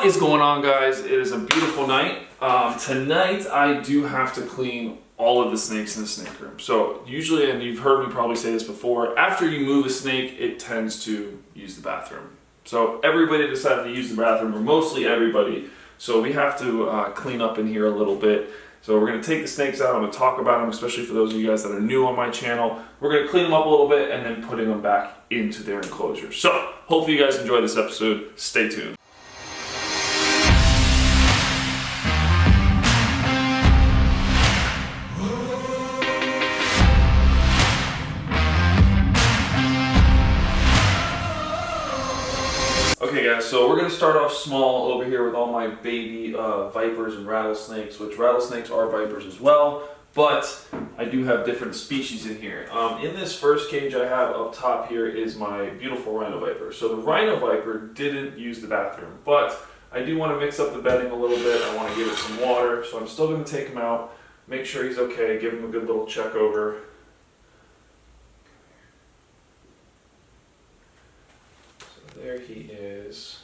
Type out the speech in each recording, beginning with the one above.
What is going on, guys? It is a beautiful night. Tonight I do have to clean all of the snakes in the snake room. So usually, and you've heard me probably say this before, after you move a snake, it tends to use the bathroom. So everybody decided to use the bathroom, or mostly everybody. So we have to clean up in here a little bit. So we're going to take the snakes out. I'm going to talk about them, especially for those of you guys that are new on my channel. We're going to clean them up a little bit and then putting them back into their enclosure. So hopefully you guys enjoy this episode. Stay tuned. Okay guys, so we're going to start off small over here with all my baby vipers and rattlesnakes, which rattlesnakes are vipers as well, but I do have different species in here. In this first cage I have up top here is my beautiful rhino viper. So the rhino viper didn't use the bathroom, but I do want to mix up the bedding a little bit. I want to give it some water, so I'm still going to take him out, make sure he's okay, give him a good little check over. There he is.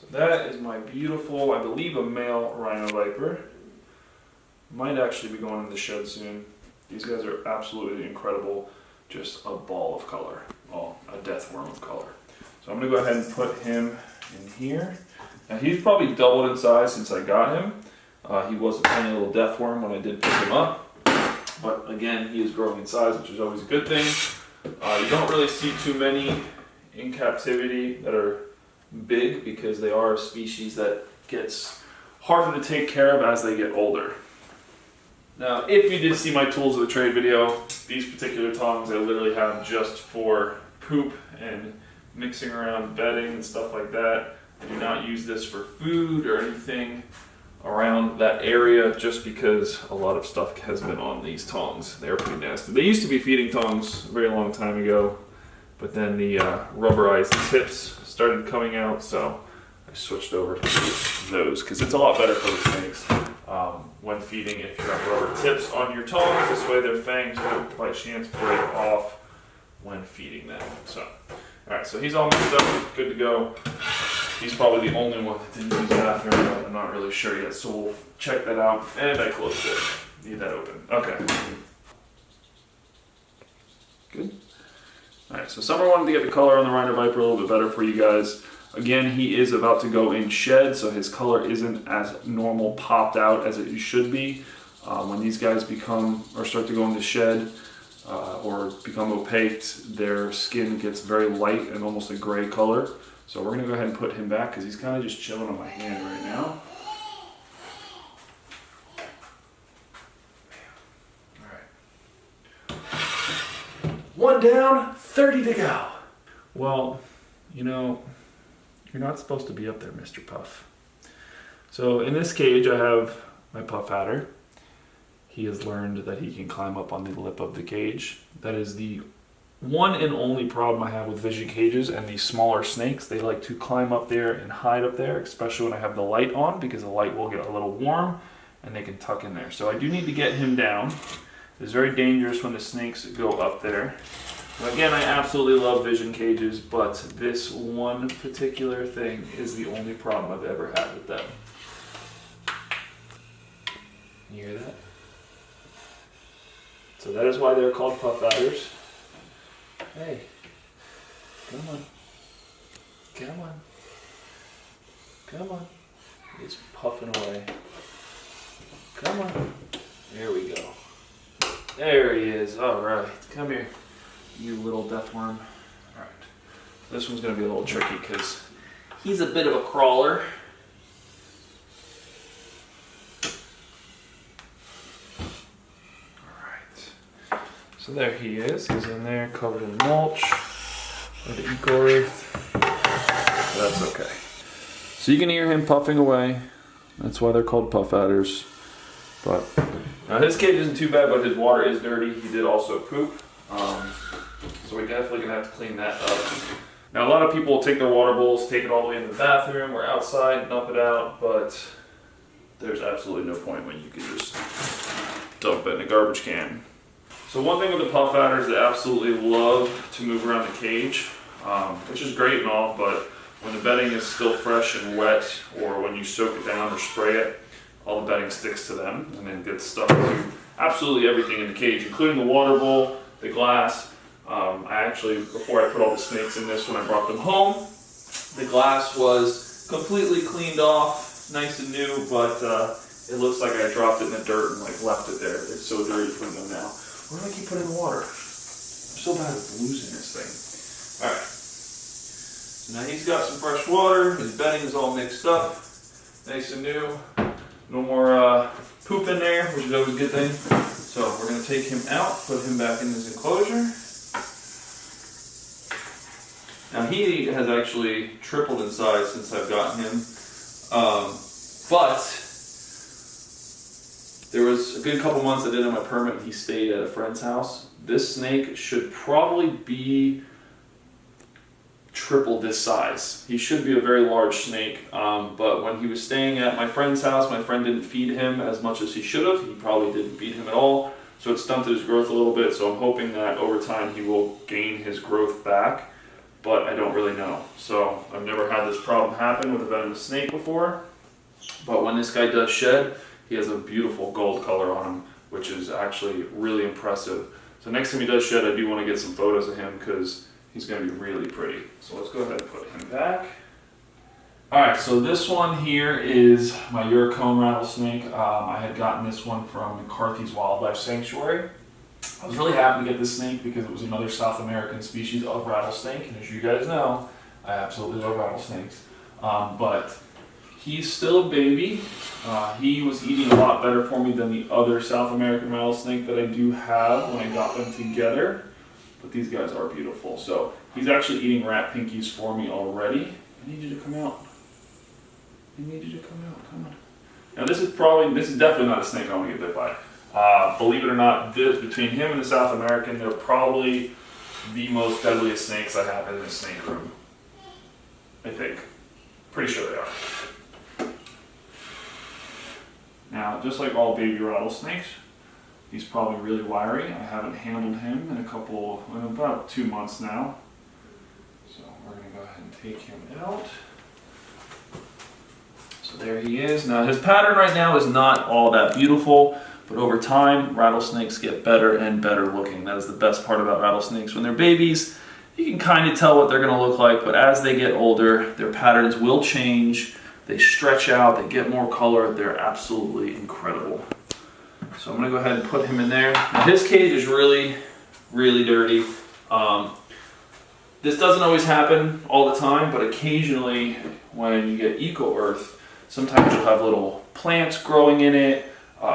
So that is my beautiful, I believe, a male rhino viper. Might actually be going in the shed soon. These guys are absolutely incredible. Just a ball of color. Well, a death worm of color. So I'm going to go ahead and put him in here. Now he's probably doubled in size since I got him. He was a tiny little death worm when I did pick him up. But again, he is growing in size, which is always a good thing. You don't really see too many in captivity that are big because they are a species that gets harder to take care of as they get older. Now, if you did see my tools of the trade video, these particular tongs I literally have just for poop and mixing around bedding and stuff like that. I do not use this for food or anything around that area just because a lot of stuff has been on these tongs. They're pretty nasty. They used to be feeding tongs a very long time ago, but then the rubberized tips started coming out, so I switched over to those because it's a lot better for the snakes when feeding if you have rubber tips on your tongs. This way their fangs won't by chance break off when feeding them. So, alright, so he's all mixed up, good to go. He's probably the only one that didn't use the bathroom, but I'm not really sure yet, so we'll check that out. And I closed it. Need that open. Okay. Good. Alright, so Summer wanted to get the color on the Rhino Viper a little bit better for you guys. Again, he is about to go in shed, so his color isn't as normal popped out as it should be. When these guys become, or start to go into shed, or become opaque, their skin gets very light and almost a gray color. So we're going to go ahead and put him back because he's kind of just chilling on my hand right now. Alright. 1 down, 30 to go. Well, you know, you're not supposed to be up there, Mr. Puff. So in this cage I have my Puff Adder. He has learned that he can climb up on the lip of the cage. That is the one and only problem I have with vision cages and these smaller snakes. They like to climb up there and hide up there, especially when I have the light on, because the light will get a little warm and they can tuck in there. So I do need to get him down. It's very dangerous when the snakes go up there. And again, I absolutely love vision cages, but this one particular thing is the only problem I've ever had with them. You hear that? So that is why they're called Puff Adders. Hey, come on, come on, come on. He's puffing away. Come on. There we go. There he is. All right, come here, you little death worm. All right, this one's gonna be a little tricky because he's a bit of a crawler. So there he is. He's in there, covered in mulch, or the eco-earth. That's okay. So you can hear him puffing away. That's why they're called Puff Adders. But now his cage isn't too bad, but his water is dirty. He did also poop. So we're definitely gonna have to clean that up. Now a lot of people will take their water bowls, take it all the way in the bathroom or outside, dump it out, but there's absolutely no point when you can just dump it in a garbage can. So one thing with the puff adders, they absolutely love to move around the cage, which is great and all, but when the bedding is still fresh and wet, or when you soak it down or spray it, all the bedding sticks to them and then gets stuck to absolutely everything in the cage, including the water bowl, the glass. I actually, before I put all the snakes in this, when I brought them home, the glass was completely cleaned off, nice and new, but it looks like I dropped it in the dirt and like left it there. It's so dirty from them now. Where do I keep putting the water? I'm so bad at losing this thing. Alright. So now he's got some fresh water, his bedding is all mixed up, nice and new. No more poop in there, which is always a good thing. So we're going to take him out, put him back in his enclosure. Now he has actually tripled in size since I've gotten him, but there was a good couple months I did on my permit and he stayed at a friend's house. This snake should probably be triple this size. He should be a very large snake, but when he was staying at my friend's house, my friend didn't feed him as much as he should have. He probably didn't feed him at all, so it stunted his growth a little bit, so I'm hoping that over time he will gain his growth back. But I don't really know. So I've never had this problem happen with a venomous snake before. But when this guy does shed, he has a beautiful gold color on him, which is actually really impressive. So next time he does shed, I do want to get some photos of him because he's going to be really pretty. So let's go ahead and put him back. Alright, so this one here is my Eurocone rattlesnake. I had gotten this one from McCarthy's Wildlife Sanctuary. I was really happy to get this snake because it was another South American species of rattlesnake, and as you guys know, I absolutely love rattlesnakes. But he's still a baby. He was eating a lot better for me than the other South American rattlesnake that I do have when I got them together. But these guys are beautiful. So he's actually eating rat pinkies for me already. I need you to come out. I need you to come out. Come on. Now this is definitely not a snake I want to get bit by. Believe it or not, between him and the South American, they're probably the most deadliest snakes I have in this snake room. I think. Pretty sure they are. Now, just like all baby rattlesnakes, he's probably really wiry. I haven't handled him in about 2 months now. So we're going to go ahead and take him out. So there he is. Now his pattern right now is not all that beautiful. But over time, rattlesnakes get better and better looking. That is the best part about rattlesnakes. When they're babies, you can kind of tell what they're going to look like, but as they get older, their patterns will change. They stretch out, they get more color. They're absolutely incredible. So I'm going to go ahead and put him in there. Now, his cage is really, really dirty. This doesn't always happen all the time, but occasionally when you get eco-earth, sometimes you'll have little plants growing in it.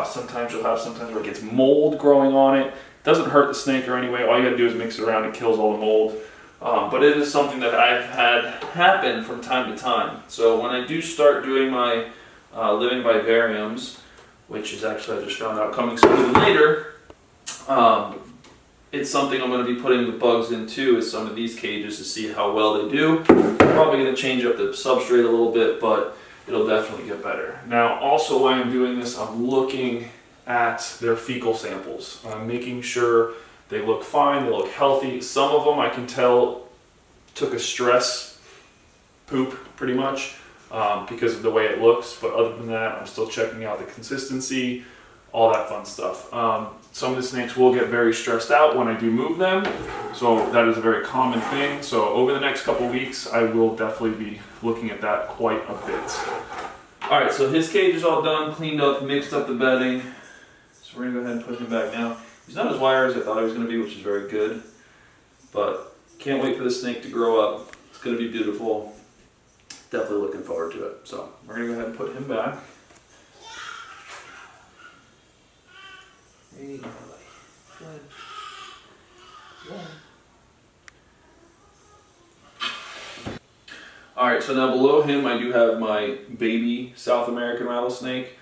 Sometimes where it gets mold growing on it. It doesn't hurt the snake or anyway. All you gotta do is mix it around. It kills all the mold. But it is something that I've had happen from time to time. So when I do start doing my living vivariums, which is actually, I just found out, coming sooner than later, it's something I'm going to be putting the bugs into is some of these cages to see how well they do. I'm probably going to change up the substrate a little bit, but it'll definitely get better. Now, also while I'm doing this, I'm looking at their fecal samples. I'm making sure they look fine, they look healthy. Some of them I can tell took a stress poop pretty much because of the way it looks, but other than that, I'm still checking out the consistency, all that fun stuff. Some of the snakes will get very stressed out when I do move them, so that is a very common thing. So over the next couple weeks, I will definitely be looking at that quite a bit. All right, so his cage is all done, cleaned up, mixed up the bedding. So we're gonna go ahead and put him back now. He's not as wiry as I thought he was gonna be, which is very good. But can't wait for the snake to grow up. It's gonna be beautiful. Definitely looking forward to it. So we're gonna go ahead and put him back. Hey, good. Good. Alright, so now below him I do have my baby South American rattlesnake,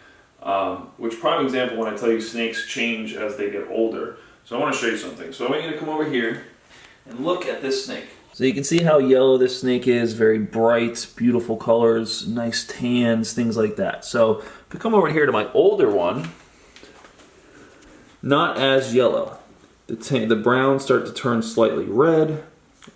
which prime example when I tell you snakes change as they get older. So I want to show you something. So I want you to come over here and look at this snake. So you can see how yellow this snake is, very bright, beautiful colors, nice tans, things like that. So if we come over here to my older one, not as yellow. The browns start to turn slightly red.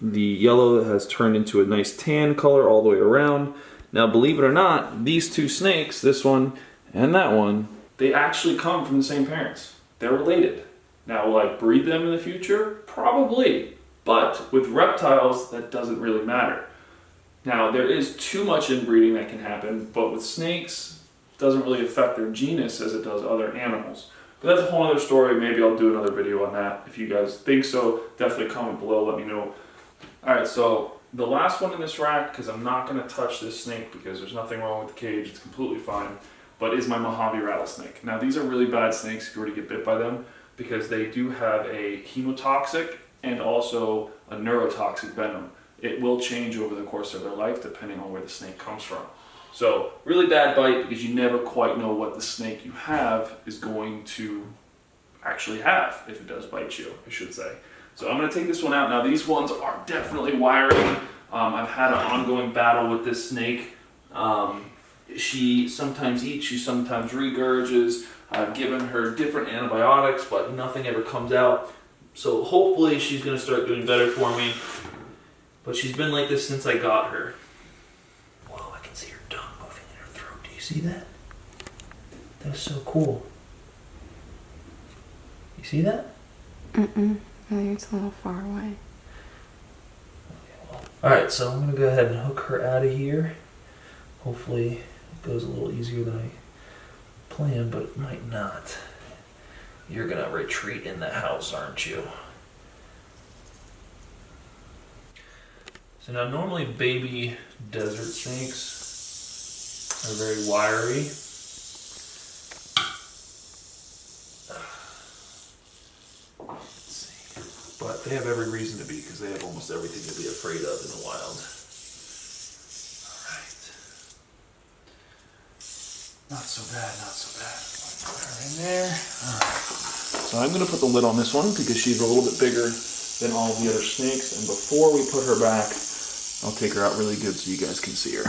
The yellow has turned into a nice tan color all the way around. Now, believe it or not, these two snakes, this one and that one, they actually come from the same parents. They're related. Now, will I breed them in the future? Probably. But with reptiles, that doesn't really matter. Now, there is too much inbreeding that can happen, but with snakes, it doesn't really affect their genus as it does other animals. But that's a whole other story. Maybe I'll do another video on that. If you guys think so, definitely comment below, let me know. Alright, so the last one in this rack, because I'm not going to touch this snake because there's nothing wrong with the cage, it's completely fine, but is my Mojave Rattlesnake. Now, these are really bad snakes if you were to get bit by them, because they do have a hemotoxic and also a neurotoxic venom. It will change over the course of their life depending on where the snake comes from. So, really bad bite because you never quite know what the snake you have is going to actually have, if it does bite you, I should say. So I'm going to take this one out. Now, these ones are definitely wiry. I've had an ongoing battle with this snake. She sometimes eats, she sometimes regurges. I've given her different antibiotics, but nothing ever comes out. So hopefully she's going to start doing better for me. But she's been like this since I got her. Whoa, I can see her tongue moving in her throat. Do you see that? That was so cool. You see that? Mm-mm. I think it's a little far away. Okay, well. Alright, so I'm going to go ahead and hook her out of here. Hopefully it goes a little easier than I planned, but it might not. You're going to retreat in the house, aren't you? So now normally baby desert snakes are very wiry. Let's see. But they have every reason to be because they have almost everything to be afraid of in the wild. Alright. Not so bad, not so bad. Put her in there. Alright. So I'm going to put the lid on this one because she's a little bit bigger than all the other snakes. And before we put her back, I'll take her out really good so you guys can see her.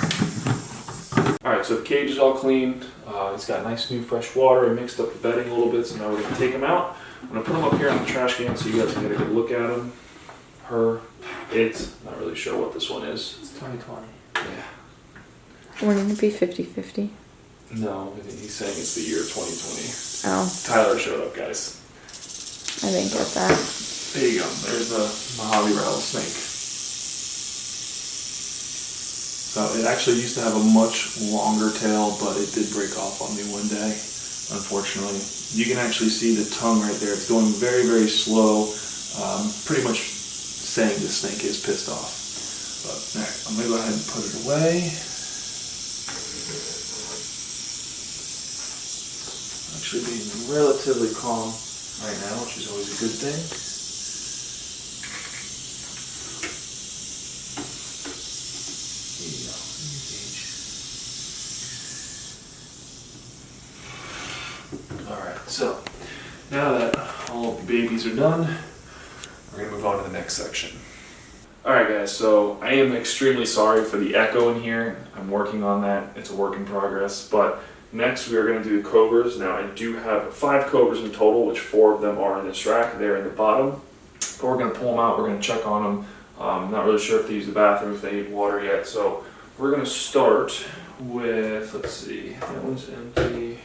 Alright, so the cage is all clean. It's got nice new fresh water. I mixed up the bedding a little bit, so now we're going to take them out. I'm going to put them up here in the trash can so you guys can get a good look at them. Not really sure what this one is. It's 2020. Yeah. Wouldn't it be 50-50? No, he's saying it's the year 2020. Oh, Tyler showed up, guys. I didn't get that. There you go. There's the Mojave Rattlesnake. So it actually used to have a much longer tail, but it did break off on me one day, unfortunately. You can actually see the tongue right there. It's going very, very slow. Pretty much saying the snake is pissed off. But I'm going to go ahead and put it away. Actually being relatively calm right now, which is always a good thing. Alright, so now that all of the babies are done, we're going to move on to the next section. Alright guys, so I am extremely sorry for the echo in here. I'm working on that. It's a work in progress. But next we are going to do the Cobras. Now I do have 5 Cobras in total, which 4 of them are in this rack. They're in the bottom. But we're going to pull them out. We're going to check on them. I'm not really sure if they use the bathroom, if they need water yet. So we're going to start with, let's see, that one's empty.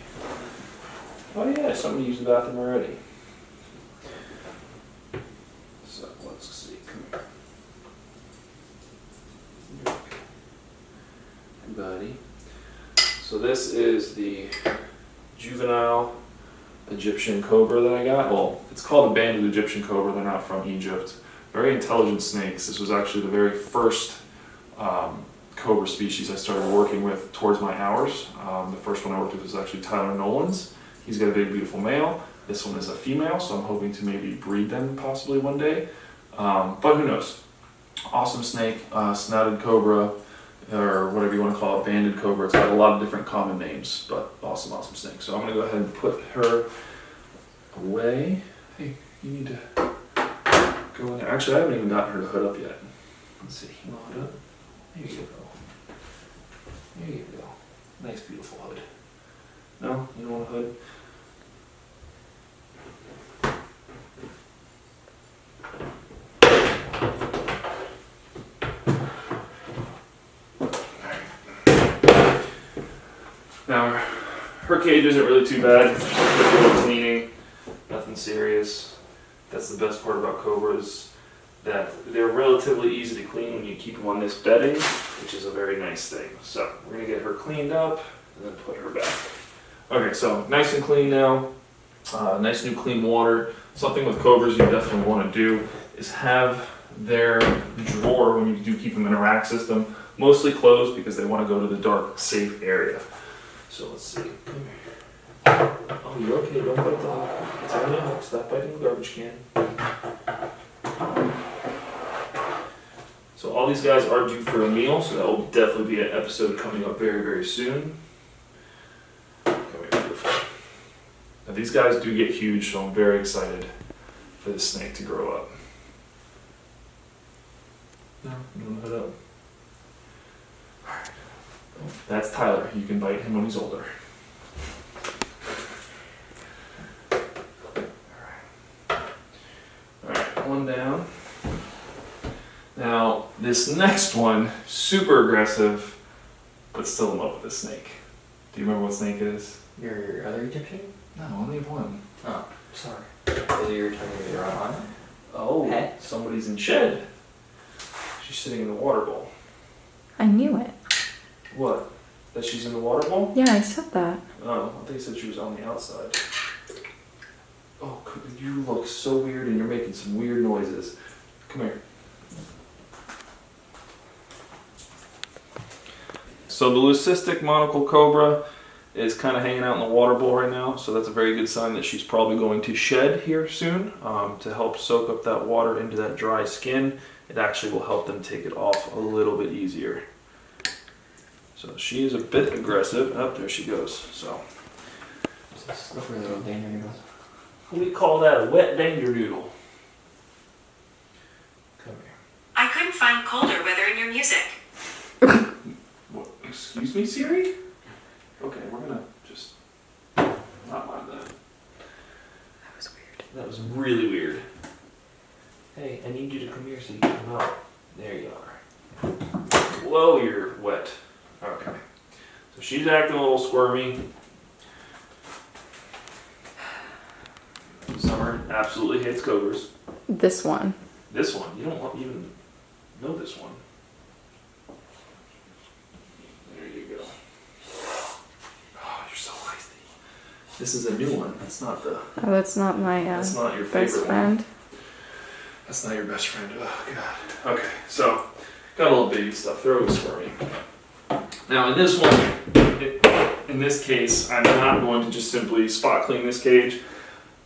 Oh yeah, somebody used the bathroom already. So let's see, come here. Hey buddy. So this is the juvenile Egyptian Cobra that I got. Well, it's called a banded Egyptian Cobra, they're not from Egypt. Very intelligent snakes. This was actually the very first Cobra species I started working with towards my hours. The first one I worked with was actually Tyler Nolan's. He's got a big, beautiful male. This one is a female, so I'm hoping to maybe breed them possibly one day. But who knows? Awesome snake, snouted cobra, or whatever you want to call it, banded cobra. It's got a lot of different common names, but awesome, awesome snake. So I'm going to go ahead and put her away. Hey, you need to go in there. Actually, I haven't even gotten her to hood up yet. Let's see, you want hood up? There you go. There you go. Nice, beautiful hood. No? You don't want a hood? Now, her cage isn't really too bad. Just a little cleaning, nothing serious. That's the best part about Cobras, that they're relatively easy to clean when you keep them on this bedding, which is a very nice thing. So we're gonna get her cleaned up and then put her back. Okay, so nice and clean now. Nice new clean water. Something with Cobras you definitely want to do is have their drawer, when you do keep them in a rack system, mostly closed because they want to go to the dark, safe area. So let's see. Come here. Oh, you're okay. Don't bite the hook. It's only a hook. Stop biting the garbage can. So all these guys are due for a meal, so that will definitely be an episode coming up very, very soon. Come here, beautiful. Now these guys do get huge, so I'm very excited for this snake to grow up. No, don't hood up. Alright. That's Tyler. You can bite him when he's older. Alright, one down. Now, this next one, super aggressive, but still in love with this snake. Do you remember what snake it is? Your other Egyptian? No, only one. Oh, sorry. So you're talking about your own? Oh, Hey. somebody's in shed. She's sitting in the water bowl. I knew it. What? That she's in the water bowl? Yeah, I said that. Oh, I think you said she was on the outside. Oh, you look so weird and you're making some weird noises. Come here. So the leucistic monocle cobra is kind of hanging out in the water bowl right now, so that's a very good sign that she's probably going to shed here soon to help soak up that water into that dry skin. It actually will help them take it off a little bit easier. So she is a bit aggressive. Oh, there she goes. So It's a slippery little danger noodle. we call that a wet danger noodle. Come here. I couldn't find colder weather in your music. What? Excuse me, Siri? Okay, we're gonna just not mind that. That was weird. That was really weird. Hey, I need you to come here so you can come out. There you are. Whoa, you're wet. Okay. So she's acting a little squirmy. Summer absolutely hates Cougars. This one. This one, you don't even know this one. There you go. Oh, you're so feisty. This is a new one. That's not the. Oh, that's not my That's not your best favorite friend. one. That's not your best friend. Oh god. Okay, so got a little baby stuff. They're always squirmy. Now in this one, in this case, I'm not going to just simply spot clean this cage.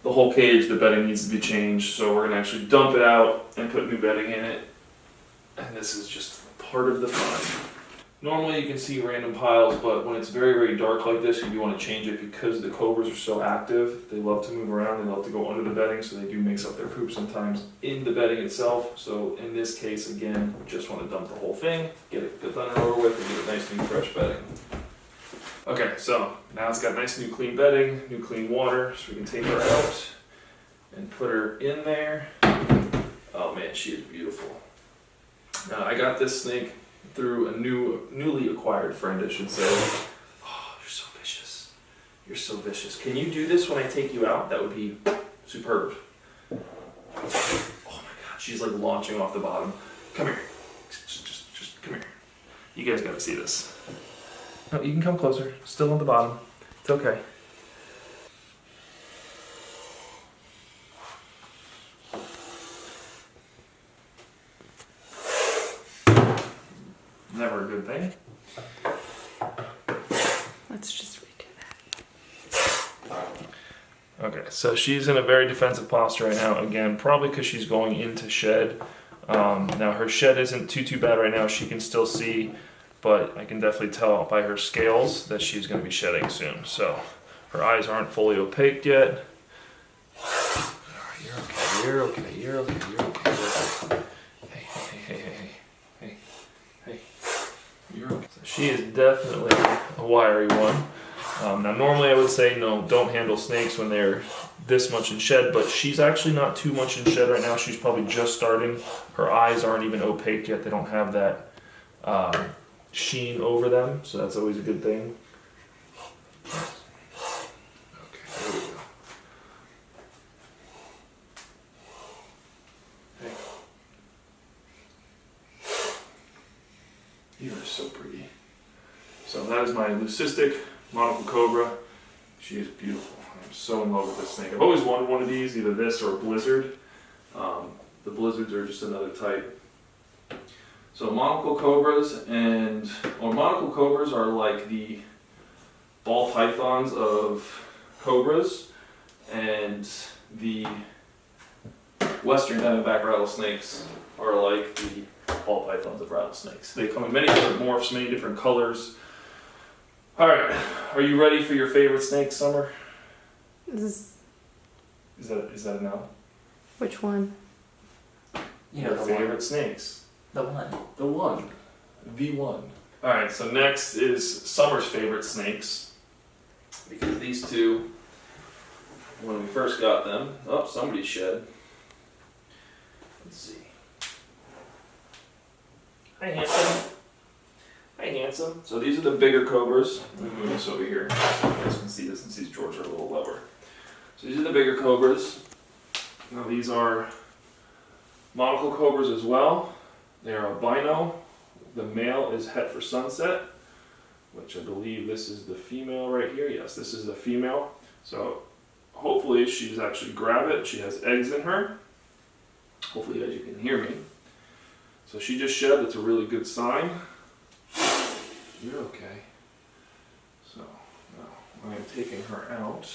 The whole cage, the bedding needs to be changed, so we're gonna actually dump it out and put new bedding in it. And this is just part of the fun. Normally you can see random piles, but when it's very, very dark like this, you do want to change it because the Cobras are so active. They love to move around, they love to go under the bedding, so they do mix up their poop sometimes in the bedding itself. So in this case, again, just want to dump the whole thing, get it done and over with, and get a nice new fresh bedding. Okay, so now it's got nice new clean bedding, new clean water, so we can take her out and put her in there. Oh man, she is beautiful. I got this snake through a newly acquired friend, I should say. Oh, you're so vicious. You're so vicious. Can you do this when I take you out? That would be superb. Oh my god, she's like launching off the bottom. Come here. Just come here. You guys gotta see this. No, you can come closer. Still on the bottom. It's okay. Never a good thing. Let's just redo that. Okay, so she's in a very defensive posture right now. Again, probably because she's going into shed. Now her shed isn't too bad right now. She can still see, but I can definitely tell by her scales that she's going to be shedding soon. So her eyes aren't fully opaque yet. You're okay. You're okay. You're okay. You're okay. Hey. You're okay. So she is definitely a wiry one. Now normally I would say no, don't handle snakes when they're this much in shed, but she's actually not too much in shed right now. She's probably just starting. Her eyes aren't even opaque yet. They don't have that sheen over them, so that's always a good thing. You are so pretty. So that is my leucistic monocle cobra. She is beautiful. I'm so in love with this snake. I've always wanted one of these, either this or a blizzard. The blizzards are just another type. So monocle cobras monocle cobras are like the ball pythons of cobras, and the western diamondback rattlesnakes are like the ball pythons of rattlesnakes. They come in many different morphs, many different colors. Alright, are you ready for your favorite snake, Summer? Is Is that a no? which one? You know, Your the favorite one. snakes. The one. The one. The one. Alright, so next is Summer's favorite snakes. Because these two, when we first got them, oh, somebody shed. Let's see. Hi, handsome. Hi, handsome. So these are the bigger cobras. Let me move this over here so you guys can see this, since these drawers are a little lower. So these are the bigger cobras. Now these are monocle cobras as well. They are albino. The male is het for sunset, which I believe this is the female right here. Yes, this is the female. So hopefully she's actually grab it. She has eggs in her. Hopefully you can hear me. So she just shed. That's a really good sign. You're okay. So now I am taking her out.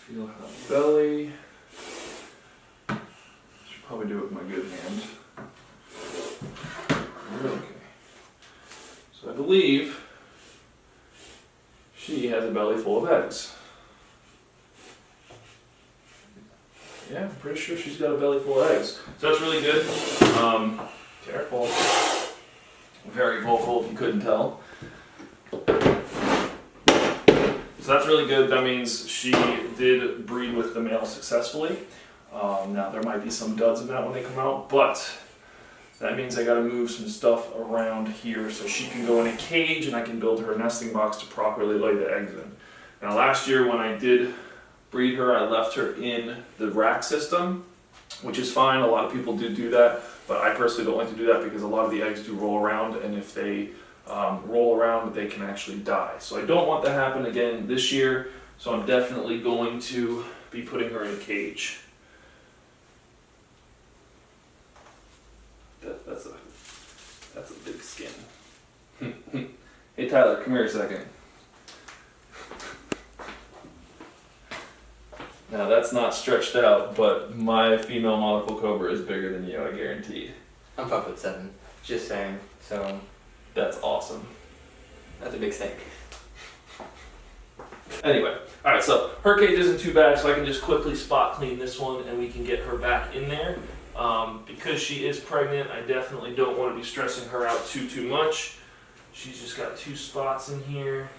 Feel her belly. Should probably do it with my good hand. You're okay. So I believe she has a belly full of eggs. Yeah, I'm pretty sure she's got a belly full of eggs. So that's really good. Careful. Very vocal if you couldn't tell. So that's really good. That means she did breed with the male successfully. Now there might be some duds in that when they come out, but that means I gotta move some stuff around here so she can go in a cage and I can build her a nesting box to properly lay the eggs in. Now last year when I did breed her, I left her in the rack system, which is fine. A lot of people do that, but I personally don't like to do that because a lot of the eggs do roll around, and if they roll around, they can actually die. So I don't want that to happen again this year, so I'm definitely going to be putting her in a cage. That's a big skin. Hey Tyler, come here a second. Now that's not stretched out, but my female monocle cobra is bigger than you, I guarantee. I'm 5'7". Just saying. So That's awesome. that's a big snake. Anyway, alright, so her cage isn't too bad, so I can just quickly spot clean this one and we can get her back in there. Because she is pregnant, I definitely don't want to be stressing her out too much. She's just got 2 spots in here.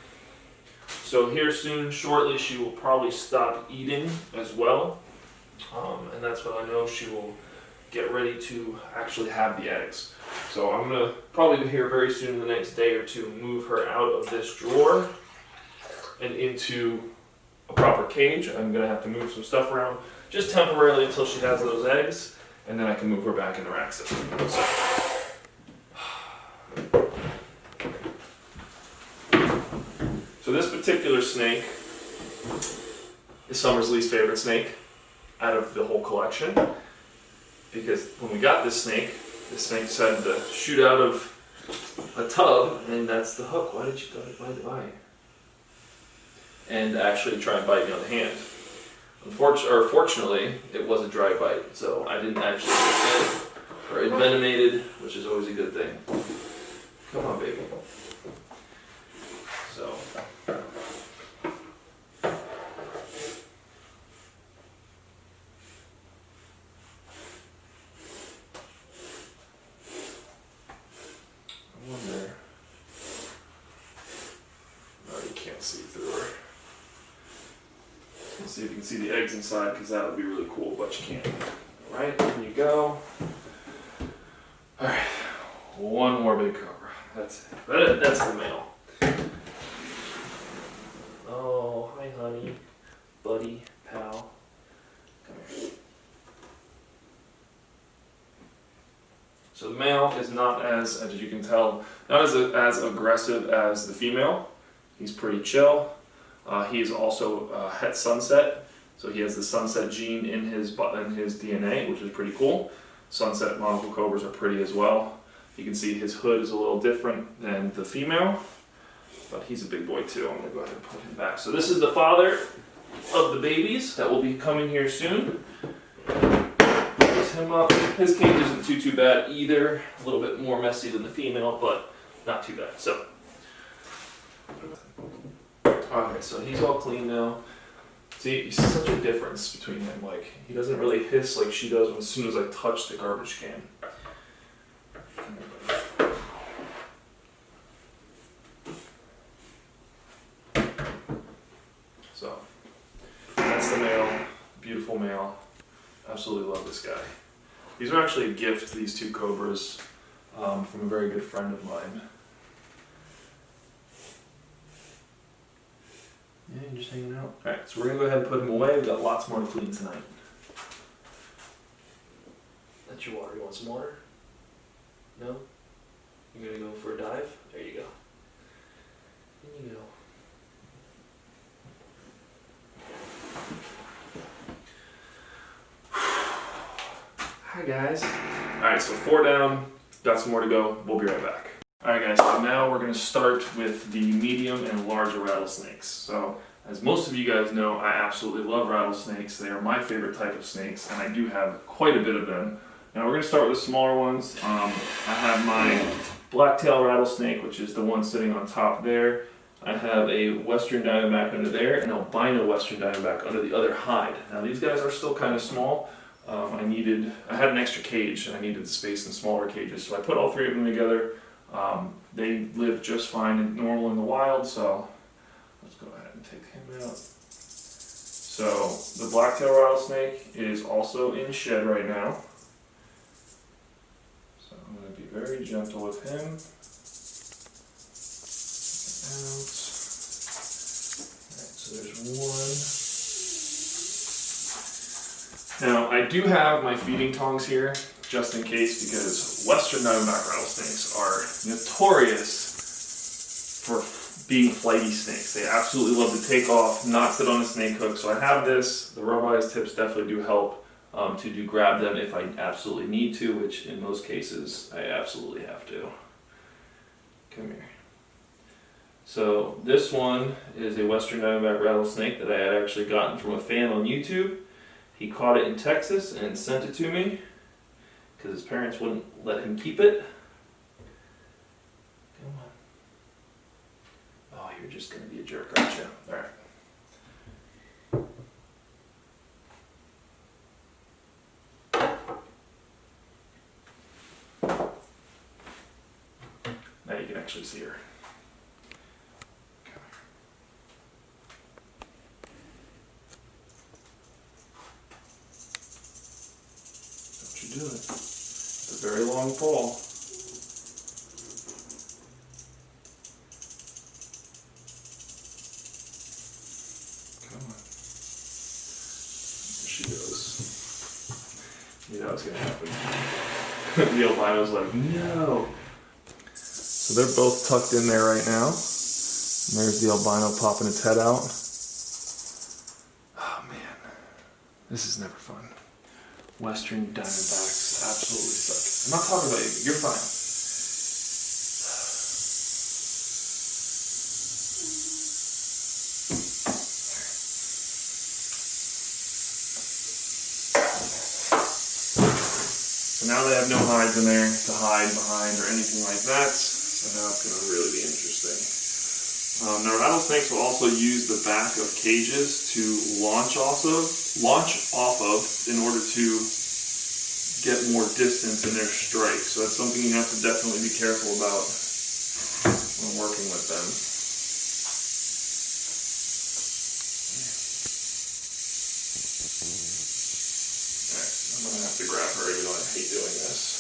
So here soon, shortly, she will probably stop eating as well. And that's when I know she will get ready to actually have the eggs. So I'm going to probably be here very soon in the next day or two, move her out of this drawer and into a proper cage. I'm going to have to move some stuff around just temporarily until she has those eggs, and then I can move her back in the rack system. So this particular snake is Summer's least favorite snake out of the whole collection, because when we got this snake decided to shoot out of a tub, and that's the hook. Why did you go? Why? And actually try and bite me on the hand. Fortunately, it was a dry bite, so I didn't actually get bit or envenomated, which is always a good thing. Come on, baby. So. I wonder. No, you can't see through her. Let's see if you can see the eggs inside, because that would be really cool, but you can't. Alright, there you go. Alright, one more big cobra. That's it. That's the male. Oh, hi honey. Buddy, pal. Come here. So the male is not as you can tell, not as aggressive as the female. He's pretty chill. He is also het sunset, so he has the sunset gene in his DNA, which is pretty cool. Sunset monocle cobras are pretty as well. You can see his hood is a little different than the female, but he's a big boy too. I'm gonna go ahead and put him back. So this is the father of the babies that will be coming here soon. Put him up. His cage isn't too bad either. A little bit more messy than the female, but not too bad. So, okay, so he's all clean now. See, you see such a difference between them. Like, he doesn't really hiss like she does as soon as I touch the garbage can. So, that's the male. Beautiful male. Absolutely love this guy. These are actually a gift, these two Cobras, from a very good friend of mine. Yeah, you're just hanging out. Alright, so we're going to go ahead and put him away. We've got lots more to clean tonight. That's your water. You want some water? No? You're going to go for a dive? There you go. There you go. Hi guys. Alright, so 4 down. Got some more to go. We'll be right back. Alright guys, so now we're going to start with the medium and larger rattlesnakes. So, as most of you guys know, I absolutely love rattlesnakes. They are my favorite type of snakes, and I do have quite a bit of them. Now we're going to start with the smaller ones. I have my black-tailed rattlesnake, which is the one sitting on top there. I have a western diamondback under there, and albino western diamondback under the other hide. Now these guys are still kind of small. I had an extra cage, and I needed the space in smaller cages, so I put all 3 of them together. They live just fine and normal in the wild, so let's go ahead and take him out. So the black-tailed rattlesnake is also in shed right now. So I'm going to be very gentle with him. Out. Alright, so there's one. Now I do have my feeding tongs here, just in case, because western diamondback rattlesnakes are notorious for being flighty snakes. They absolutely love to take off, not sit on a snake hook. So I have this. The rubberized tips definitely do help to grab them if I absolutely need to, which in most cases I absolutely have to. Come here. So this one is a western diamondback rattlesnake that I had actually gotten from a fan on YouTube. He caught it in Texas and sent it to me because his parents wouldn't let him keep it. Come on. Oh, you're just going to be a jerk, aren't you? All right. Now you can actually see her. Do it. It's a very long pole. Come on. There she goes. Knew that was going to happen. The albino's like, no. So they're both tucked in there right now. And there's the albino popping its head out. Oh man, this is never fun. Western diamondbacks absolutely suck. I'm not talking about you. You're fine. So now they have no hides in there to hide behind or anything like that. So now it's going to really be interesting. Now rattlesnakes will also use the back of cages to launch off of in order to get more distance in their strike. So that's something you have to definitely be careful about when working with them. Alright, I'm going to have to grab her even though I hate doing this.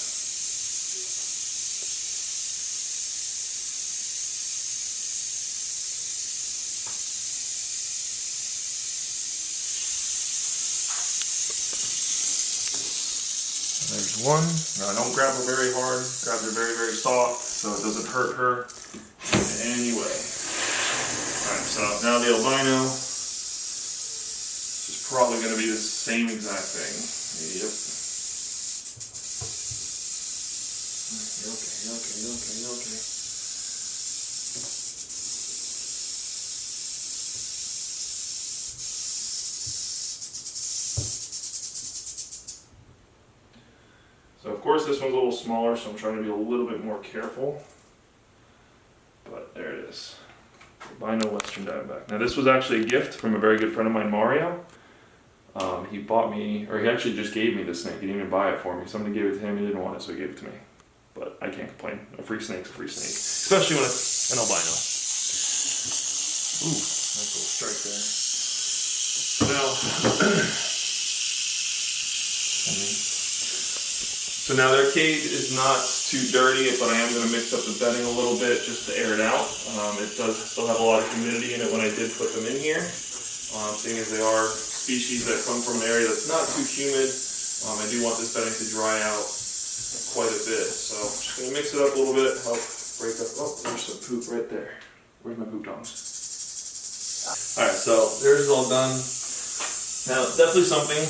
There's There's one. Now don't grab her very hard. Grab her very, very soft so it doesn't hurt her in any way. Alright, so now the albino is probably going to be the same exact thing. Yep. Okay. So of course this one's a little smaller, so I'm trying to be a little bit more careful. But there it is. Albino Western Diamondback. Now this was actually a gift from a very good friend of mine, Mario. He bought me, or he actually just gave me this snake. He didn't even buy it for me. Somebody gave it to him, he didn't want it, so he gave it to me. But I can't complain. A free snake's a free snake. Especially when it's an albino. Ooh, nice little strike there. So now their cage is not too dirty, but I am going to mix up the bedding a little bit just to air it out. It does still have a lot of humidity in it when I did put them in here. Seeing as they are species that come from an area that's not too humid, I do want this bedding to dry out quite a bit. So I'm just going to mix it up a little bit, help break up. Oh, there's some poop right there. Where's my poop tongs? Alright, so there's all done. Now, definitely something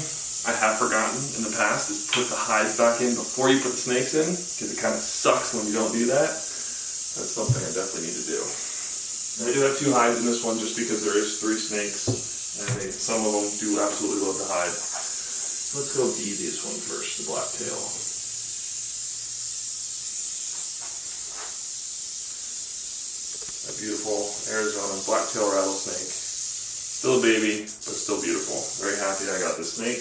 I have forgotten in the past is put the hides back in before you put the snakes in, because it kind of sucks when you don't do that. That's something I definitely need to do. And I do have 2 hides in this one just because there is 3 snakes, and some of them do absolutely love to hide. So let's go with the easiest one first, the blacktail. A beautiful Arizona blacktail rattlesnake. Still a baby, but still beautiful. Very happy I got this snake.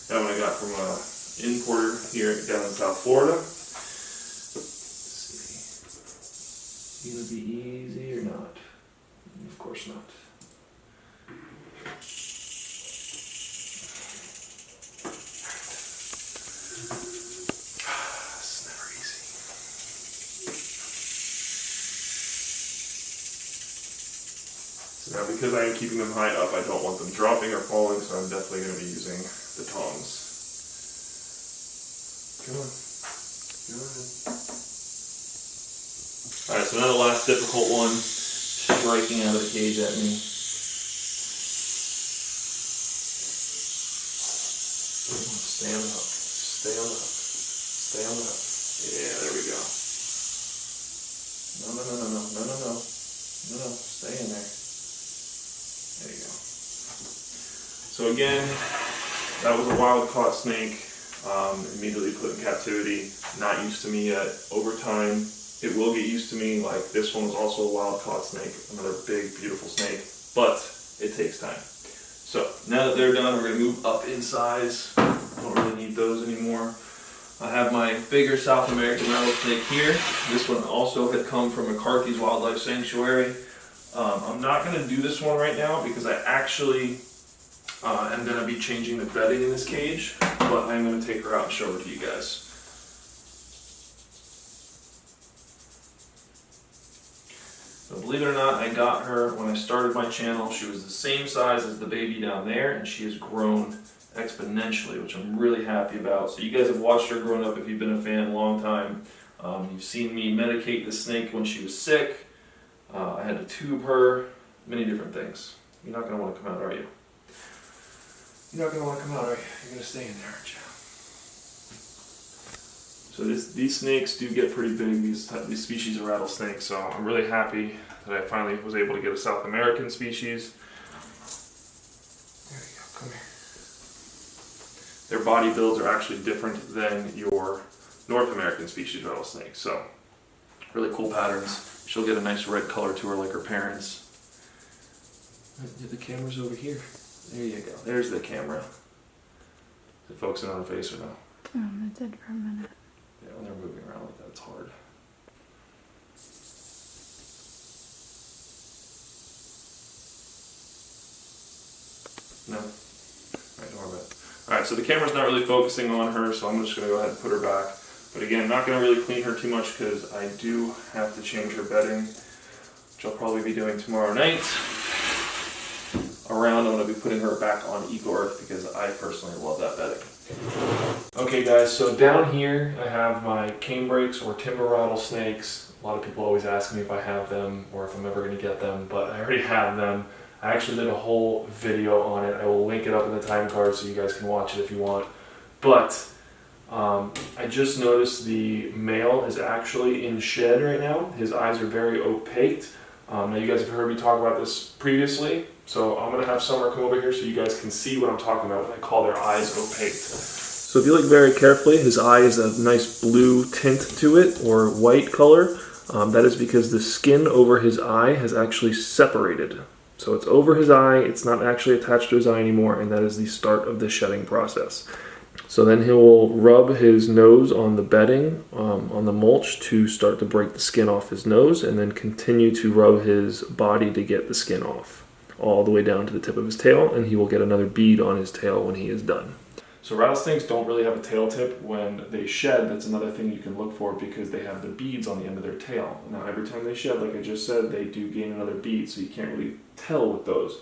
That one I got from an importer here down in South Florida. Let's see. Gonna be easy or not? Of course not. It's never easy. So now because I am keeping them high up, I don't want them dropping or falling, so I'm definitely going to be using the tongs. Come on. Go ahead. Alright, so now the last difficult one, striking out of the cage at me. Stay on the hook. Stay on the hook. Stay on the hook. Yeah, there we go. No. Stay in there. There you go. So again, that was a wild caught snake, immediately put in captivity, not used to me yet. Over time, it will get used to me. Like this one was also a wild caught snake, another big, beautiful snake, but it takes time. So now that they're done, we're gonna move up in size. Don't really need those anymore. I have my bigger South American rattlesnake here. This one also had come from McCarthy's Wildlife Sanctuary. I'm not going to do this one right now because I actually am going to be changing the bedding in this cage, but I'm going to take her out and show her to you guys. So believe it or not, I got her when I started my channel. She was the same size as the baby down there, and she has grown exponentially, which I'm really happy about. So you guys have watched her growing up if you've been a fan a long time. You've seen me medicate the snake when she was sick. I had to tube her, many different things. You're not going to want to come out, are you? You're not going to want to come out, are you? You're going to stay in there, aren't you? So these snakes do get pretty big, these species of rattlesnakes, so I'm really happy that I finally was able to get a South American species. There you go, come here. Their body builds are actually different than your North American species rattlesnake, so really cool patterns. She'll get a nice red color to her like her parents. The camera's over here. There you go. There's the camera. Is it focusing on her face or no? It did for a minute. Yeah, when they're moving around like that, it's hard. No? Alright, don't worry about it. Alright, so the camera's not really focusing on her, so I'm just going to go ahead and put her back. But again, not going to really clean her too much because I do have to change her bedding, which I'll probably be doing tomorrow night. I'm going to be putting her back on Eco Earth because I personally love that bedding. Okay guys, so down here I have my cane brakes or timber rattlesnakes. A lot of people always ask me if I have them or if I'm ever going to get them, but I already have them. I actually did a whole video on it. I will link it up in the time card so you guys can watch it if you want. But I just noticed the male is actually in shed right now. His eyes are very opaque. Now you guys have heard me talk about this previously, so I'm going to have Summer come over here so you guys can see what I'm talking about when I call their eyes opaque. So if you look very carefully, his eye is a nice blue tint to it, or white color. That is because the skin over his eye has actually separated. So it's over his eye, it's not actually attached to his eye anymore, and that is the start of the shedding process. So then he will rub his nose on the bedding, on the mulch, to start to break the skin off his nose, and then continue to rub his body to get the skin off, all the way down to the tip of his tail, and he will get another bead on his tail when he is done. So rattlesnakes don't really have a tail tip when they shed. That's another thing you can look for because they have the beads on the end of their tail. Now every time they shed, like I just said, they do gain another bead, so you can't really tell with those.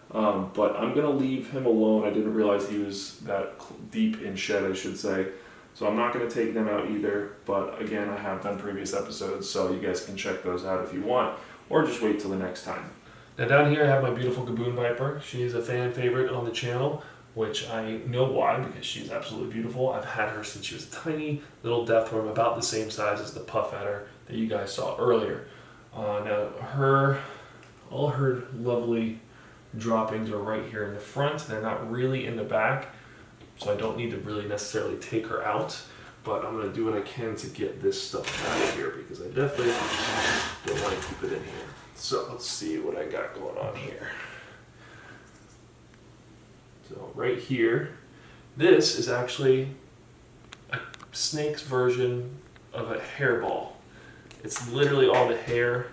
But I'm going to leave him alone. I didn't realize he was that deep in shed, I should say. So I'm not going to take them out either. But again, I have done previous episodes, so you guys can check those out if you want, or just wait till the next time. Now down here I have my beautiful Gaboon Viper. She's a fan favorite on the channel, which I know why, because she's absolutely beautiful. I've had her since she was a tiny little death worm, about the same size as the puff adder that you guys saw earlier. Now all her lovely droppings are right here in the front. They're not really in the back, so I don't need to really necessarily take her out, but I'm going to do what I can to get this stuff out of here because I definitely don't want to keep it in here. So let's see what I got going on here. So right here, this is actually a snake's version of a hairball. It's literally all the hair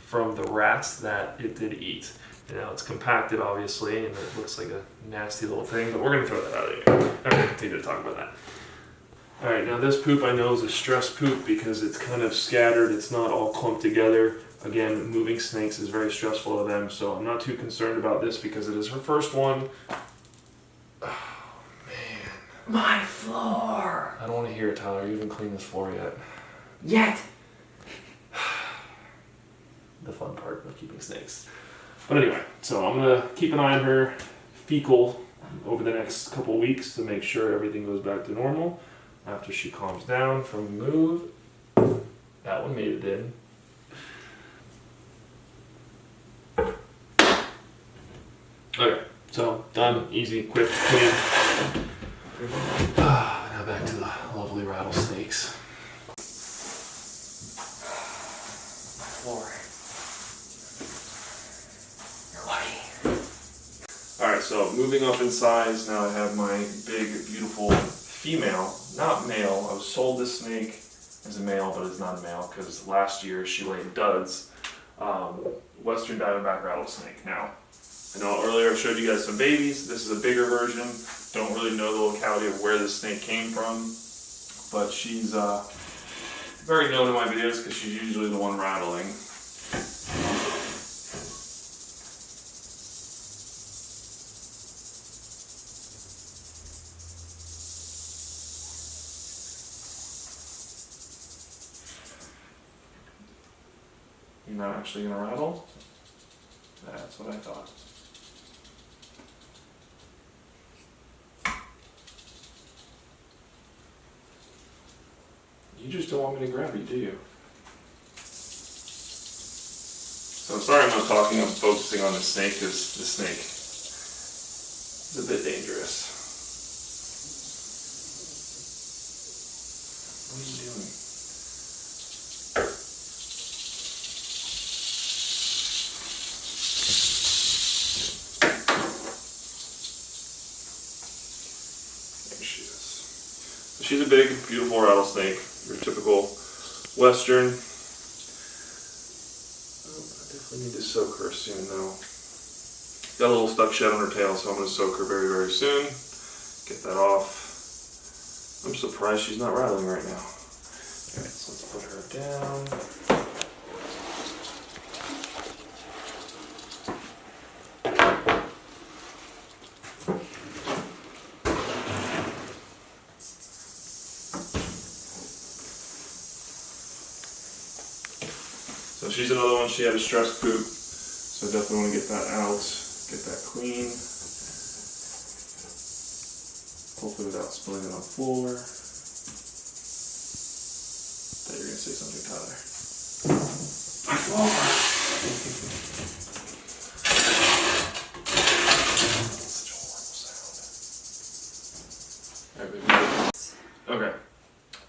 from the rats that it did eat. Now it's compacted, obviously, and it looks like a nasty little thing, but we're going to throw that out of here. I'm going to continue to talk about that. Alright, now this poop I know is a stress poop because it's kind of scattered, it's not all clumped together. Again, moving snakes is very stressful to them, so I'm not too concerned about this because it is her first one. Oh, man. My floor! I don't want to hear it, Tyler. You haven't cleaned this floor yet. Yet! The fun part of keeping snakes. But anyway, so I'm going to keep an eye on her fecal over the next couple weeks to make sure everything goes back to normal. After she calms down from the move, that one made it in. Okay, so done, easy, quick, clean. Now back to the lovely rattlesnakes. Floor. Alright, so moving up in size, now I have my big, beautiful female, not male. I was sold this snake as a male, but it's not a male because last year she laid duds. Western Diamondback Rattlesnake. Now, I know earlier I showed you guys some babies. This is a bigger version. Don't really know the locality of where the snake came from, but she's very known in my videos because she's usually the one rattling. You're not actually going to rattle? That's what I thought. You just don't want me to grab you, do you? So I'm sorry I'm not talking, I'm focusing on the snake because the snake is a bit dangerous. What are you doing? She's a big, beautiful rattlesnake, your typical Western. Oh, I definitely need to soak her soon though. Got a little stuck shed on her tail, so I'm going to soak her very, very soon. Get that off. I'm surprised she's not rattling right now. Alright, so let's put her down. So she's another one, she had a stress poop. So I definitely want to get that out, get that clean. Hopefully without spilling it on the floor. Thought you were going to say something, Tyler. My floor! Such a horrible sound. Okay,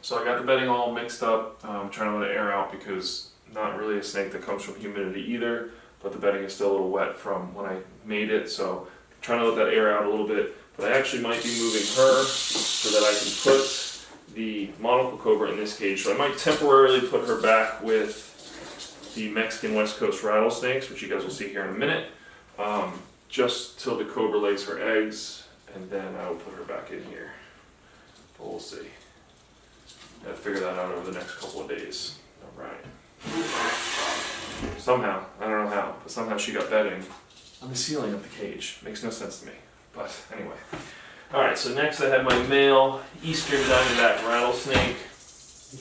so I got the bedding all mixed up. I'm trying to let it air out because not really a snake that comes from humidity either, but the bedding is still a little wet from when I made it, so I'm trying to let that air out a little bit. But I actually might be moving her so that I can put the monocle cobra in this cage. So I might temporarily put her back with the Mexican West Coast rattlesnakes, which you guys will see here in a minute, just till the cobra lays her eggs, and then I will put her back in here. But we'll see. Gotta figure that out over the next couple of days. Alright. Somehow, I don't know how, but somehow she got bedding on the ceiling of the cage. Makes no sense to me. But anyway. Alright, so next I have my male Eastern Diamondback Rattlesnake.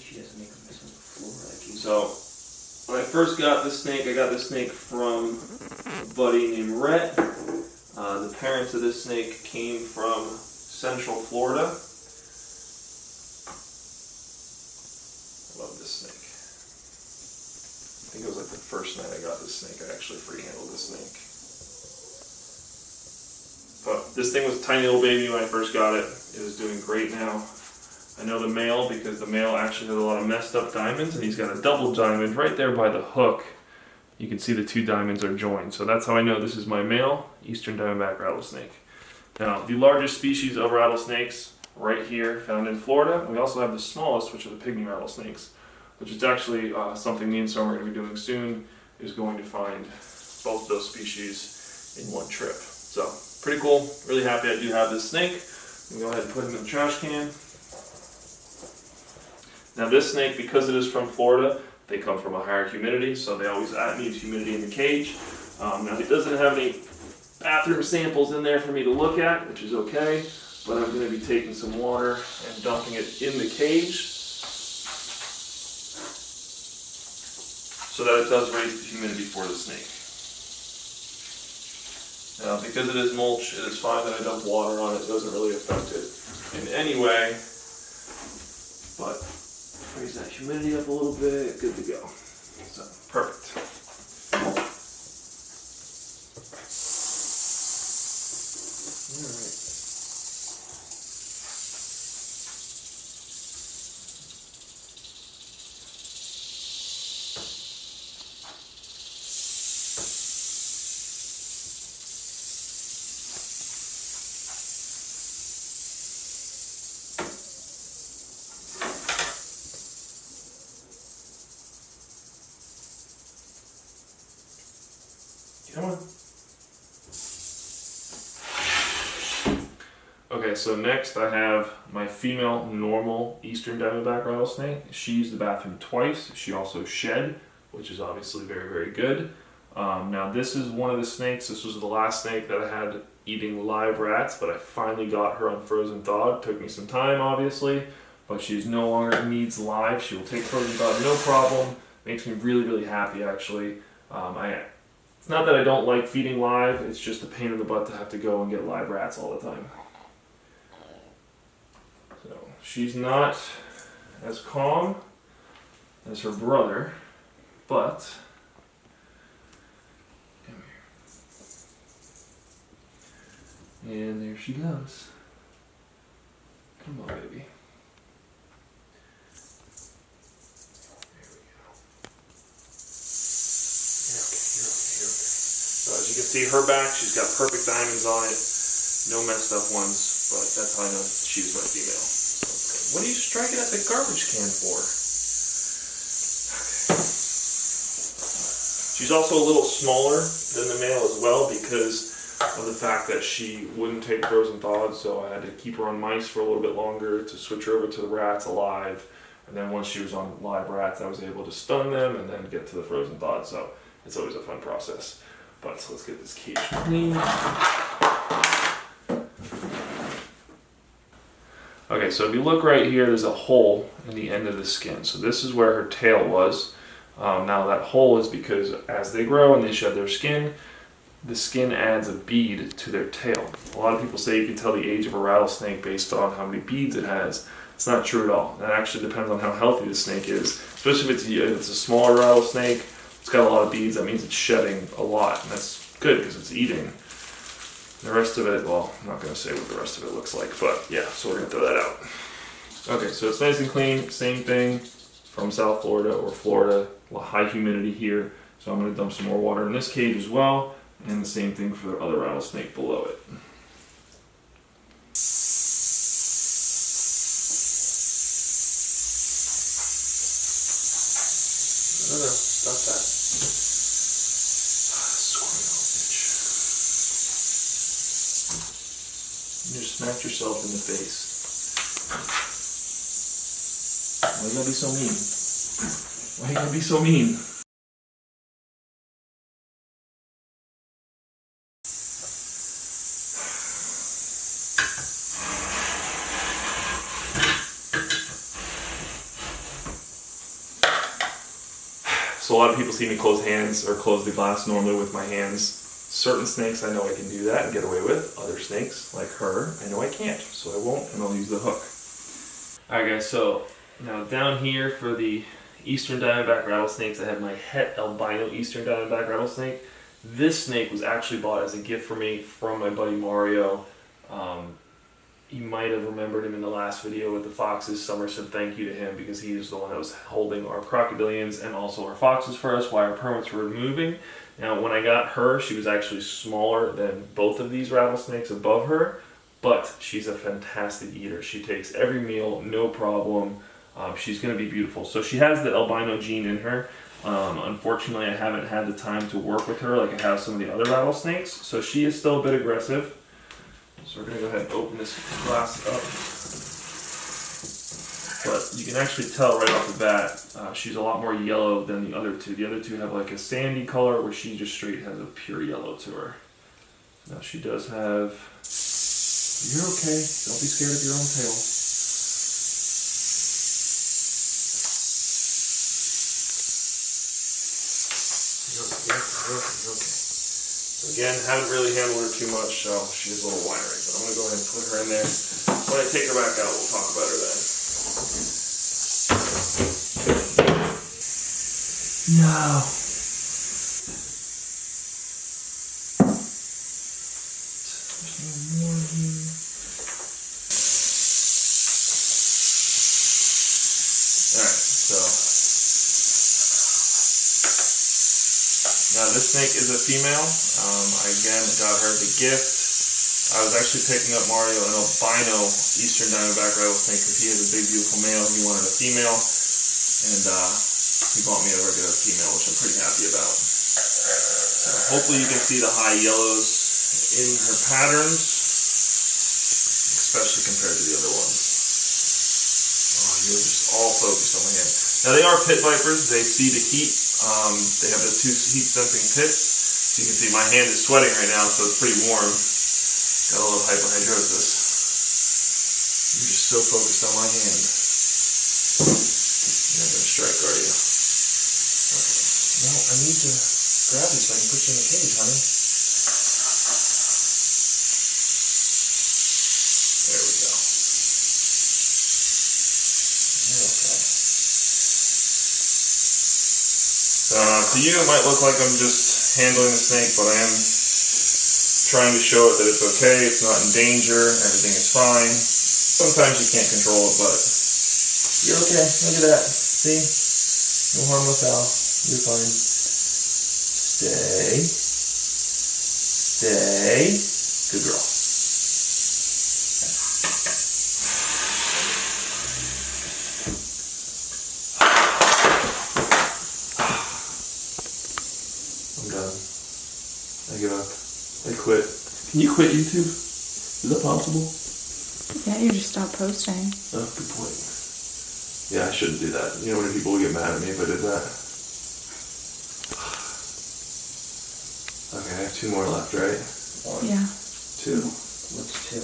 She doesn't make a mess on the floor like you. So, when I first got this snake, I got this snake from a buddy named Rhett. The parents of this snake came from Central Florida. I love this snake. I think it was like the first night I got this snake, I actually free-handled this snake. But this thing was a tiny little baby when I first got it. It is doing great now. I know the male because the male actually has a lot of messed up diamonds, and he's got a double diamond right there by the hook. You can see the two diamonds are joined. So that's how I know this is my male Eastern Diamondback Rattlesnake. Now, the largest species of rattlesnakes right here, found in Florida. And we also have the smallest, which are the pygmy rattlesnakes, which is actually something me and Summer are going to be doing soon, is going to find both those species in one trip. So, pretty cool. Really happy I do have this snake. I'm going to go ahead and put him in the trash can. Now this snake, because it is from Florida, they come from a higher humidity, so they always need humidity in the cage. Now it doesn't have any bathroom samples in there for me to look at, which is okay, but I'm going to be taking some water and dumping it in the cage so that it does raise the humidity for the snake. Now because it is mulch, it is fine that I dump water on it. It doesn't really affect it in any way, but raise that humidity up a little bit, good to go. So, perfect. Alright. Come on. Okay, so next I have my female normal Eastern Diamondback Rattlesnake. She used the bathroom twice. She also shed, which is obviously very, very good. Now this is one of the snakes. This was the last snake that I had eating live rats, but I finally got her unfrozen thawed. Took me some time, obviously, but she's no longer needs live. She will take frozen thawed, no problem. Makes me really, really happy, actually. It's not that I don't like feeding live, it's just a pain in the butt to have to go and get live rats all the time. So, she's not as calm as her brother, but come here. And there she goes. Come on, baby. See her back, she's got perfect diamonds on it, no messed up ones, but that's how I know she's my female. Okay. What are you striking at the garbage can for? Okay. She's also a little smaller than the male as well because of the fact that she wouldn't take frozen thawed, so I had to keep her on mice for a little bit longer to switch her over to the rats alive, and then once she was on live rats I was able to stun them and then get to the frozen thawed, so it's always a fun process. But so let's get this cage clean. Okay, so if you look right here, there's a hole in the end of the skin. So this is where her tail was. Now that hole is because as they grow and they shed their skin, the skin adds a bead to their tail. A lot of people say you can tell the age of a rattlesnake based on how many beads it has. It's not true at all. That actually depends on how healthy the snake is. Especially if it's a smaller rattlesnake, it's got a lot of beads, that means it's shedding a lot. And that's good because it's eating. The rest of it, well, I'm not going to say what the rest of it looks like, but yeah, so we're going to throw that out. Okay, so it's nice and clean, same thing from South Florida or Florida, high humidity here. So I'm going to dump some more water in this cage as well, and the same thing for the other rattlesnake below it. No, stop that. You just smacked yourself in the face. Why you gotta be so mean? Why you gotta be so mean? So a lot of people see me close hands or close the glass normally with my hands. Certain snakes I know I can do that and get away with. Other snakes, like her, I know I can't. So I won't, and I'll use the hook. Alright guys, so now down here for the Eastern Diamondback rattlesnakes, I have my Het albino Eastern Diamondback rattlesnake. This snake was actually bought as a gift for me from my buddy Mario. You might have remembered him in the last video with the foxes. Summer said thank you to him because he was the one that was holding our crocodilians and also our foxes for us while our permits were moving. Now when I got her, she was actually smaller than both of these rattlesnakes above her, but she's a fantastic eater. She takes every meal, no problem. She's going to be beautiful. So she has the albino gene in her. Unfortunately, I haven't had the time to work with her like I have some of the other rattlesnakes, so she is still a bit aggressive. So we're going to go ahead and open this glass up. But you can actually tell right off the bat, she's a lot more yellow than the other two. The other two have like a sandy color where she just straight has a pure yellow to her. Now she does have... You're okay. Don't be scared of your own tail. Okay. So again, haven't really handled her too much, so she's a little wiry. But I'm going to go ahead and put her in there. When I take her back out, we'll talk about her then. No. There's no more here. Alright, so now this snake is a female. I again got her as a gift. I was actually picking up Mario an albino Eastern Diamondback rattlesnake because he has a big beautiful male and he wanted a female, and he bought me a regular female, which I'm pretty happy about. So hopefully you can see the high yellows in her patterns, especially compared to the other ones. Oh, you're just all focused on my hand. Now they are pit vipers. They see the heat. They have the two heat sensing pits. You can see my hand is sweating right now, so it's pretty warm. Got a little hyperhidrosis. You're just so focused on my hand. You're not going to strike, are you? Okay. No, I need to grab you so I can put you in the cage, honey. There we go. You're okay. To you, it might look like I'm just handling the snake, but I am trying to show it that it's okay, it's not in danger, everything is fine. Sometimes you can't control it, but you're okay. Look at that. See? No harm, no foul. You're fine. Stay. Stay. Good girl. I'm done. I give up. I quit. Can you quit YouTube? Is that possible? Yeah, you just stop posting. Oh, good point. Yeah, I shouldn't do that. You know, when people will get mad at me if I did that. Okay, I have two more left, right? Yeah. Two. What's two?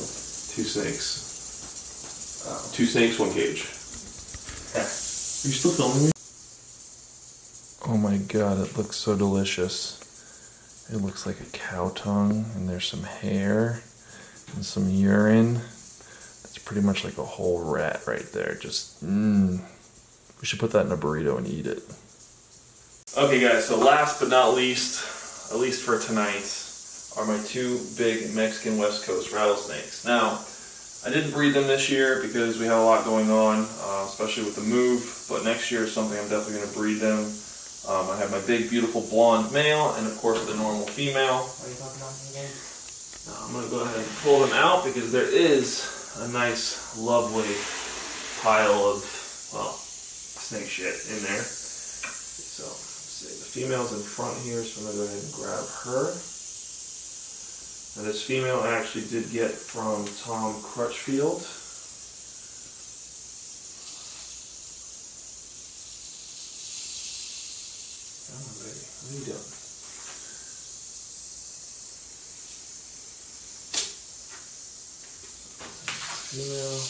Two snakes. Oh. Two snakes, one cage. Are you still filming me? Oh my god, it looks so delicious. It looks like a cow tongue, and there's some hair and some urine. It's pretty much like a whole rat right there. Just, We should put that in a burrito and eat it. Okay guys, so last but not least, at least for tonight, are my two big Mexican West Coast rattlesnakes. Now, I didn't breed them this year because we had a lot going on, especially with the move, but next year is something I'm definitely going to breed them. I have my big, beautiful blonde male, and of course the normal female. What are you talking about again? Now, I'm going to go ahead and pull them out because there is a nice, lovely pile of, well, snake shit in there. So, let's see, the female's in front here, so I'm going to go ahead and grab her. Now, this female I actually did get from Tom Crutchfield. Come on, baby. What are you doing? Female.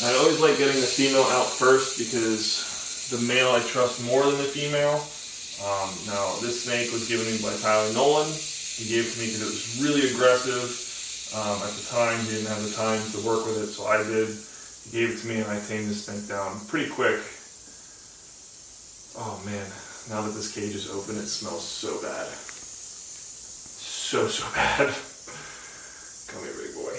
I'd always like getting the female out first because the male I trust more than the female. Now, this snake was given to me by Tyler Nolan. He gave it to me because it was really aggressive. At the time, he didn't have the time to work with it, so I did. He gave it to me and I tamed this snake down pretty quick. Oh man, now that this cage is open, it smells so bad. So bad. Come here, big boy.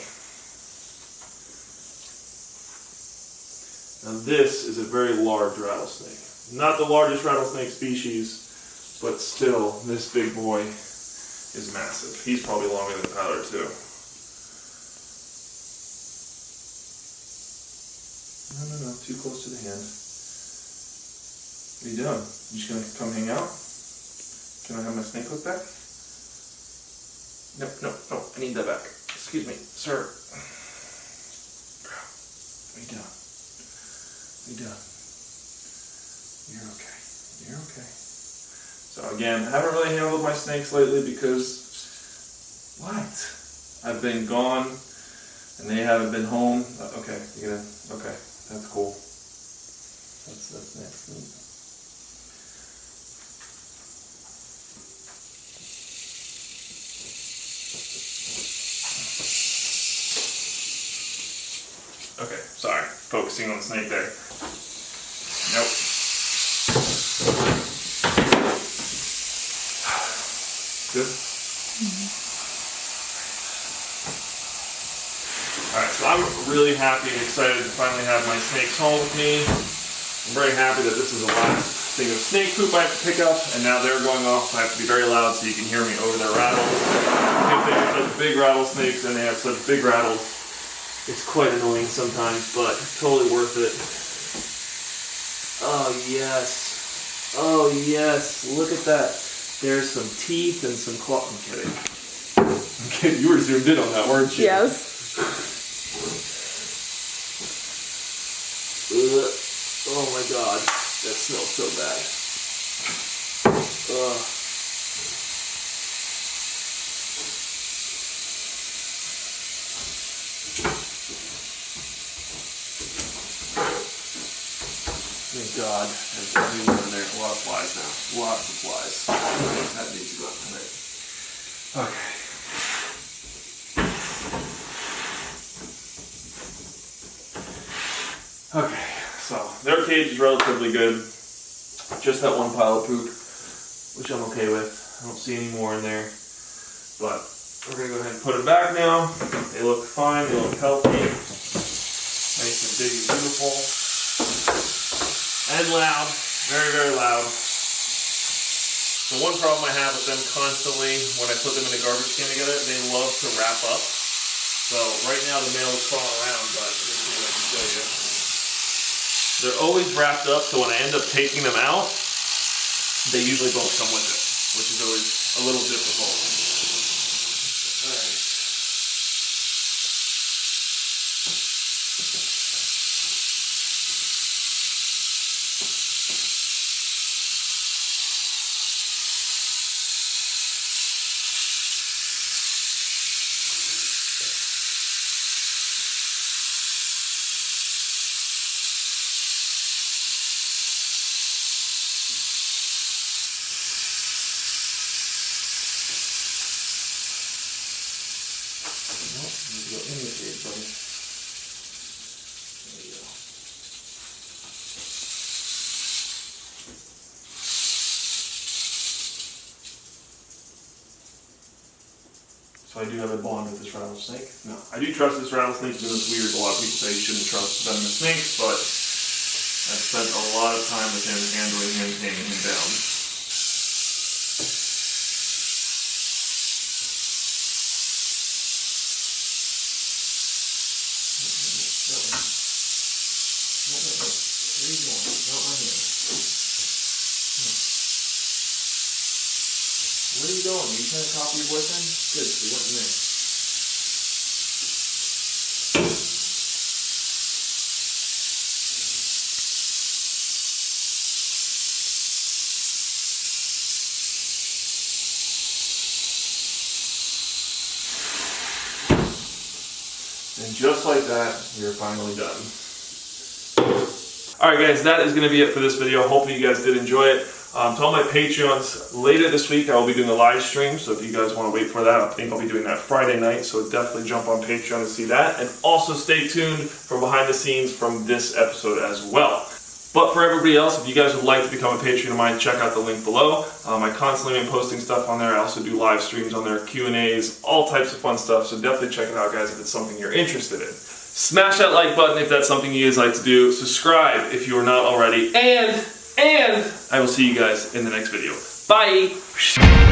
Now this is a very large rattlesnake. Not the largest rattlesnake species, but still, this big boy is massive. He's probably longer than Tyler too. No, too close to the hand. What are you doing? You just gonna come hang out? Can I have my snake hook back? No, I need that back. Excuse me, sir. What are you doing? What are you doing? You're okay. You're okay. So again, I haven't really handled my snakes lately because I've been gone and they haven't been home. Okay, okay, that's cool. That's neat. Okay, sorry, focusing on the snake there. Nope. Good? Alright, so I'm really happy and excited to finally have my snakes home with me. I'm very happy that this is the last thing of snake poop I have to pick up, and now they're going off, so I have to be very loud so you can hear me over their rattles. If they have such big rattlesnakes and they have such big rattles, it's quite annoying sometimes, but totally worth it. Oh yes. Oh yes, look at that. There's some teeth and some claw. I'm kidding. I'm kidding. You were zoomed in on that, weren't you? Yes. Oh my god, that smells so bad. Thank God, there's everyone in there. A lot of flies now. Lots of flies. That needs to go up tonight. Okay. Okay, so their cage is relatively good. Just that one pile of poop, which I'm okay with. I don't see any more in there. But we're gonna go ahead and put it back now. They look fine, they look healthy. Nice and big and beautiful. And loud, very loud. The one problem I have with them constantly, when I put them in a garbage can together, they love to wrap up. So right now the male is crawling around, but let's see what I can show you. They're always wrapped up, so when I end up taking them out, they usually both come with it, which is always a little difficult. Alright. need to go in the cage, buddy. There you go. So I do have a bond with this rattlesnake. No, I do trust this rattlesnake, even though it's weird. A lot of people say you shouldn't trust venomous snakes, but I've spent a lot of time with him, handling him, taming him down. Where are you going? Not my hand. Where are you going? Are you trying to copy your boyfriend? Good, we went in there. And just like that, we are finally done. Alright guys, that is going to be it for this video. Hopefully you guys did enjoy it. To all my Patreons, later this week I will be doing a live stream, so if you guys want to wait for that, I think I'll be doing that Friday night, so definitely jump on Patreon to see that. And also stay tuned for behind the scenes from this episode as well. But for everybody else, if you guys would like to become a Patreon of mine, check out the link below. I constantly am posting stuff on there. I also do live streams on there, Q&As, all types of fun stuff. So definitely check it out, guys, if it's something you're interested in. Smash that like button if that's something you guys like to do. Subscribe if you are not already. And I will see you guys in the next video. Bye!